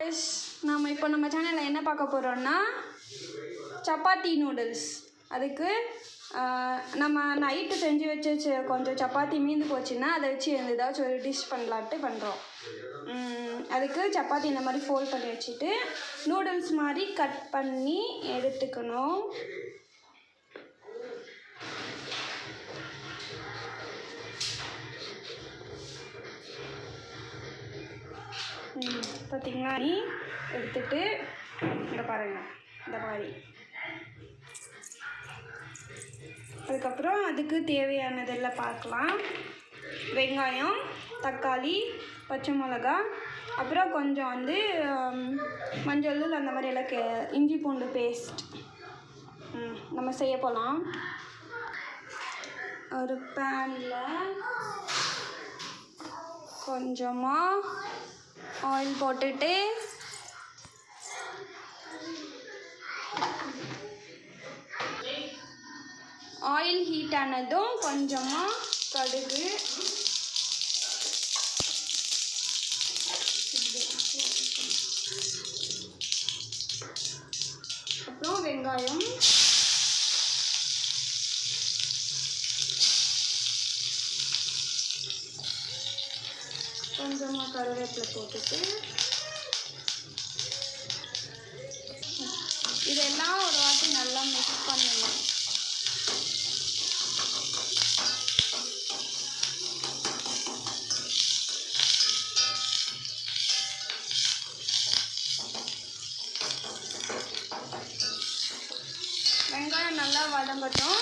நம்ம சேனலில் என்ன பார்க்க போகிறோன்னா சப்பாத்தி நூடுல்ஸ். அதுக்கு நம்ம நைட்டு செஞ்சு வச்சு கொஞ்சம் சப்பாத்தி மீந்து போச்சுன்னா அதை வச்சு ஏதாச்சும் ஒரு டிஷ் பண்ணலான்ட்டு பண்ணுறோம். அதுக்கு சப்பாத்தி இந்த மாதிரி ஃபோல்ட் பண்ணி வச்சுட்டு நூடுல்ஸ் மாதிரி கட் பண்ணி எடுத்துக்கணும். பார்த்திங்கன்னா எடுத்துட்டு இங்கே பாருங்கள் இந்த மாதிரி. அதுக்கப்புறம் அதுக்கு தேவையானதெல்லாம் பார்க்கலாம். வெங்காயம், தக்காளி, பச்சை மிளகா, அப்புறம் கொஞ்சம் மஞ்சள் தூள் அந்த மாதிரி எல்லாம் இஞ்சி பூண்டு பேஸ்ட் நம்ம செய்ய போகலாம். ஒரு பேனில் கொஞ்சமாக ஆயில் போட்டுட்டு ஆயில் ஹீட் ஆனதும் கொஞ்சமாக கடுகு, அப்புறம் வெங்காயம், கொஞ்சமாக கருவேப்பிலை போட்டுட்டு இதெல்லாம் ஒரு வாட்டி நல்லா மிக்ஸ் பண்ணணும். வெங்காயம் நல்லா வதங்கட்டும்.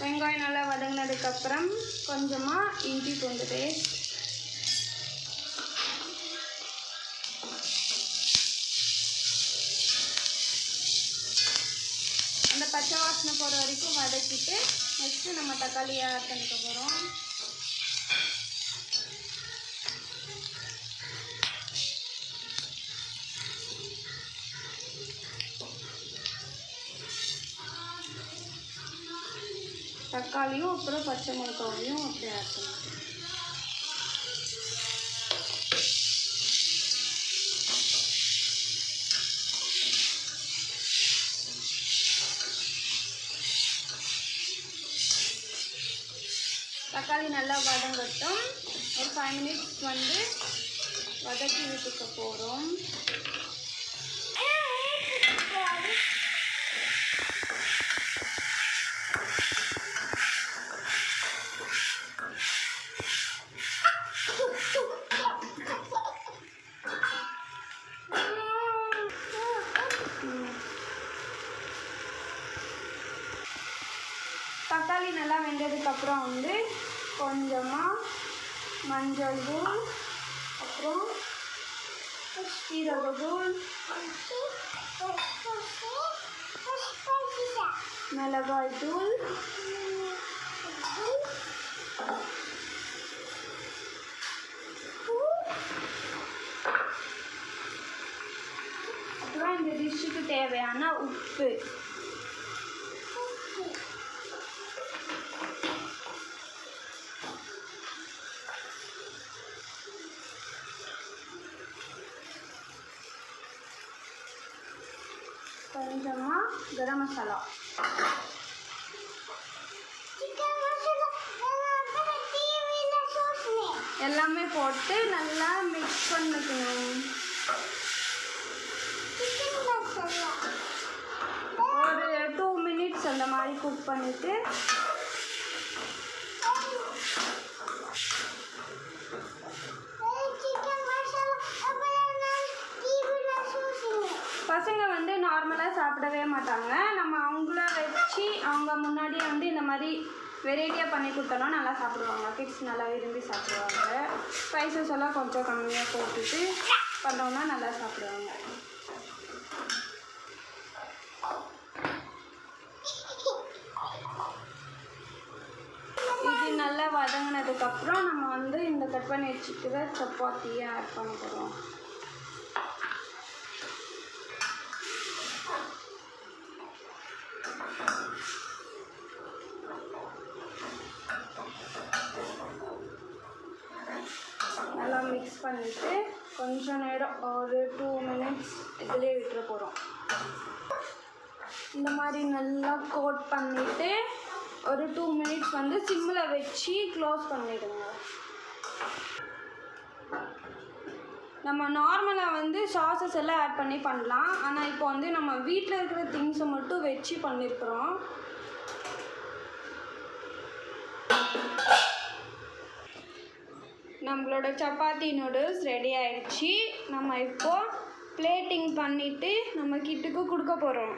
வெங்காயம் நல்லா வதங்கினதுக்கப்புறம் கொஞ்சமாக இஞ்சி பூண்டு பேஸ்ட், அந்த பச்சை வாசனை போகிற வரைக்கும் வதக்கிட்டு நெக்ஸ்ட்டு நம்ம தக்காளியை ஆட் பண்ணிக்க போகிறோம். தக்காளியும் அப்புறம் பச்சை மிளகாவையும் அப்படி ஆட் பண்ணிக்கலாம். தக்காளி நல்லா வதங்கட்டும். ஒரு 5 மினிட்ஸ் வதக்கி விட்டுக்க போகிறோம். தக்காளி நல்லா வெந்ததுக்கப்புறம் கொஞ்சமாக மஞ்சள் தூள், அப்புறம் சீரகத்தூள், மிளகாய் தூள், அப்புறம் இந்த டிஷ்ஷுக்கு தேவையான உப்பு. கொஞ்சமாக கரம் மசாலா, எல்லாமே போட்டு நல்லா மிக்ஸ் பண்ணிக்கணும். ஒரு 2 மினிட்ஸ் அந்த மாதிரி குக் பண்ணிவிட்டு பசங்க நார்மலாக சாப்பிடவே மாட்டாங்க. நம்ம அவங்கள வச்சு அவங்க முன்னாடியே இந்த மாதிரி வெரைட்டியாக பண்ணி கொடுத்தோன்னா நல்லா சாப்பிடுவாங்க. கிட்ஸ் நல்லா விரும்பி சாப்பிடுவாங்க. ஸ்பைசஸ் எல்லாம் கொஞ்சம் கம்மியாக போட்டுட்டு பண்ணோன்னா நல்லா சாப்பிடுவாங்க. இது நல்லா வதங்கினதுக்கப்புறம் நம்ம வந்து இந்த கட் பண்ணி வச்சுக்கிற சப்பாத்தியை ஆட் பண்ண போகிறோம். நல்லா மிக்ஸ் பண்ணிவிட்டு கொஞ்சம் நேரம் ஒரு 2 மினிட்ஸ் இதிலே விட்டுற போகிறோம். இந்த மாதிரி நல்லா கோட் பண்ணிவிட்டு ஒரு 2 மினிட்ஸ் வந்து சிம்மில் வச்சு க்ளோஸ் பண்ணிவிடுங்க. நம்ம நார்மலாக வந்து சாஸஸ் எல்லாம் ஆட் பண்ணி பண்ணலாம். ஆனால் இப்போ வந்து நம்ம வீட்டில் இருக்கிற திங்ஸை மட்டும் வச்சு பண்ணியிருக்கிறோம். நம்மளோட சப்பாத்தி நூடுல்ஸ் ரெடி ஆயிடுச்சு. நம்ம இப்போது பிளேட்டிங் பண்ணிவிட்டு நம்ம கிட்டுக்கு கொடுக்க போகிறோம்.